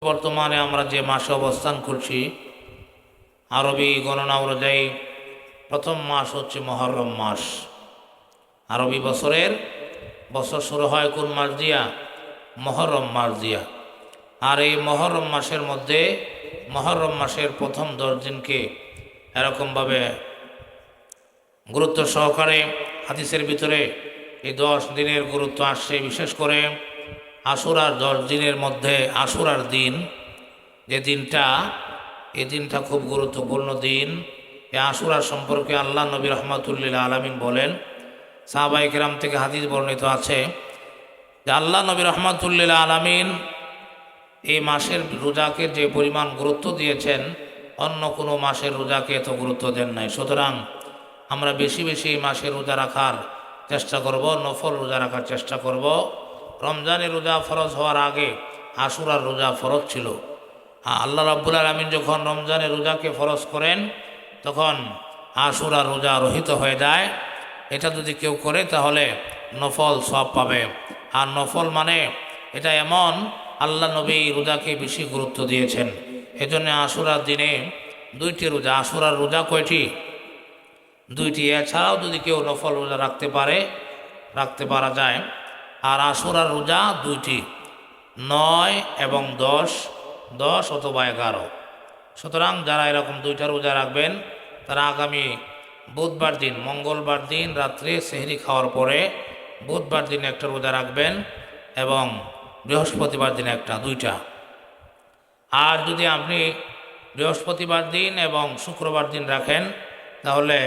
বর্তমানে আমরা যে মাসে অবস্থান করছি আরবি গণনা অনুযায়ী প্রথম মাস হচ্ছে মুহররম মাস। আরবি বছর শুরু হয় কোন মাস দিয়া? মুহররম মাস দিয়া। আর এই মুহররম মাসের মধ্যে মুহররম মাসের প্রথম 10 দিনকে এরকমভাবে গুরুত্ব সহকারে হাদিসের ভিতরে এই 10 দিনের গুরুত্ব আসছে। বিশেষ করে আশুরার 10 দিনের মধ্যে আশুরার দিন যে দিনটা, এই দিনটা খুব গুরুত্বপূর্ণ দিন। এই আশুরা সম্পর্কে আল্লাহ নবী রহমাতুল্লিল আলামিন বলেন, সাহাবায়ে কেরাম থেকে হাদিস বর্ণিত আছে যে আল্লাহ নবী রহমাতুল্লিল আলামিন এই মাসের রোজাকে যে পরিমাণ গুরুত্ব দিয়েছেন অন্য কোনো মাসের রোজাকে এত গুরুত্ব দেন নাই। সুতরাং আমরা বেশি বেশি এই মাসের রোজা রাখার চেষ্টা করব, নফল রোজা রাখার চেষ্টা করব। রমজানের রোজা ফরজ হওয়ার আগে আশুরার রোজা ফরজ ছিল। আল্লাহ রাব্বুল আলামিন যখন রমজানের রোজাকে ফরজ করেন তখন আশুরার রোজা রহিত হয়ে যায়। এটা যদি কেউ করে তাহলে নফল সওয়াব পাবে। আর নফল মানে এটা এমন, আল্লাহ নবী রোজাকে বেশি গুরুত্ব দিয়েছেন। এজন্য আশুরার দিনে 2টি রোজা। আশুরার রোজা কয়টি? 2টি। এছাড়াও যদি কেউ নফল রোজা রাখতে পারা যায়। আর আশুরার রোজা 2টি, 9 এবং 10 অথবা 11। সুতরাং যারা এরকম 2টা রোজা রাখবেন তারা আগামী বুধবার দিন, মঙ্গলবার দিন রাত্রে সেহরি খাওয়ার পরে বুধবার দিন একটা রোজা রাখবেন এবং বৃহস্পতিবার দিন একটা, 2টা। আর যদি আপনি বৃহস্পতিবার দিন এবং শুক্রবার দিন রাখেন তাহলে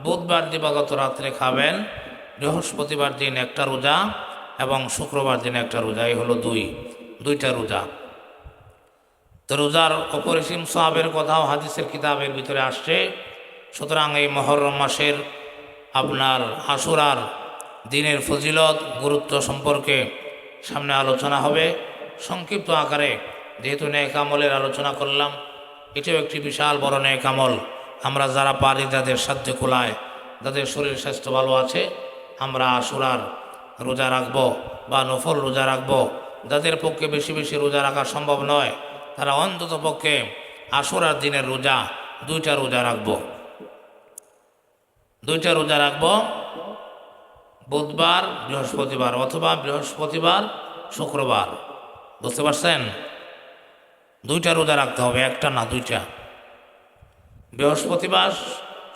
বুধবার দিবাগত রাত্রে খাবেন, বৃহস্পতিবার দিন একটা রোজা এবং শুক্রবার দিন একটা রোজা। এই হলো 2টা রোজা। তো রোজার অপরিসীম সওয়াবের কথাও হাদিসের কিতাবের ভিতরে আসছে। সুতরাং এই মুহররম মাসের আপনার আশুরার দিনের ফজিলত গুরুত্ব সম্পর্কে সামনে আলোচনা হবে সংক্ষিপ্ত আকারে। যেহেতু নেক আমলের আলোচনা করলাম, এটাও একটি বিশাল বড় নেক আমল। আমরা যারা পারি, যাদের সাধ্য কুলায়, যাদের শরীর স্বাস্থ্য ভালো আছে, আমরা আশুরার রোজা রাখব বা নফল রোজা রাখব। যাদের পক্ষে বেশি বেশি রোজা রাখা সম্ভব নয় তারা অন্তত পক্ষে আশুরার দিনের রোজা 2টা রোজা রাখব। 2টা রোজা রাখব, বুধবার বৃহস্পতিবার অথবা বৃহস্পতিবার শুক্রবার। বুঝতে পারছেন? 2টা রোজা রাখতে হবে, একটা না 2টা। বৃহস্পতিবার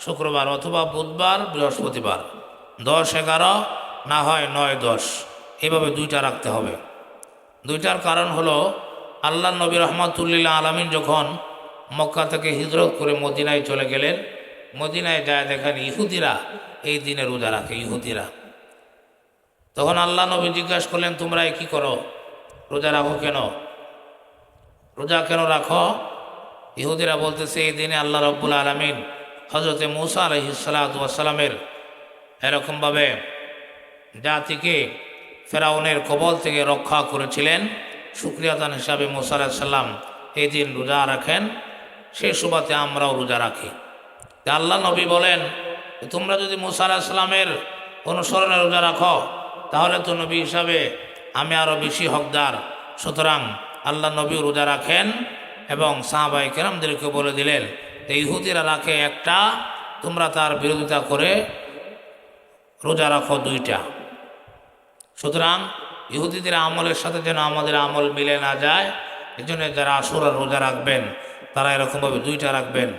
শুক্রবার অথবা বুধবার বৃহস্পতিবার, 10-11 না হয় 9-10, এইভাবে 2টা রাখতে হবে। 2টার কারণ হলো আল্লাহ নবী রহমাতুল্লিল আলামিন যখন মক্কা থেকে হিজরত করে মদিনায় চলে গেলেন, মদিনায় যায় দেখেন ইহুদিরা এই দিনে রোজা রাখে। ইহুদিরা তখন আল্লাহ নবী জিজ্ঞাসা করলেন, তোমরা কি করো? রোজা রাখো কেন? রোজা কেন রাখো? ইহুদিরা বলতেছে, এই দিনে আল্লাহ রাব্বুল আলামিন হযরতে মূসা আলাইহিস সালাতু ওয়াস সালামের এরকমভাবে জাতিকে ফেরাউনের কবল থেকে রক্ষা করেছিলেন। শুকরিয়াদান হিসাবে মূসা আলাইহিস সালাম এই দিন রোজা রাখেন। সেই সুবাদে আমরাও রোজা রাখি। আল্লাহ নবী বলেন, তোমরা যদি মূসা আলাইহিস সালামের অনুসরণে রোজা রাখো তাহলে তো নবী হিসাবে আমি আরও বেশি হকদার। সুতরাং আল্লাহ নবী রোজা রাখেন এবং সাহাবায়ে কেরামদেরকে বলে দিলেন, ইহুদিরা রাখে একটা, তোমরা তার বিরোধিতা করে রোজা রাখো 2টা। সুতরাং ইহুদিদের আমলের সাথে যেন আমাদের আমল মিলে না যায়, এজন্য যারা আশুরার রোজা রাখবেন তারা এরকমভাবে 2টা রাখবেন।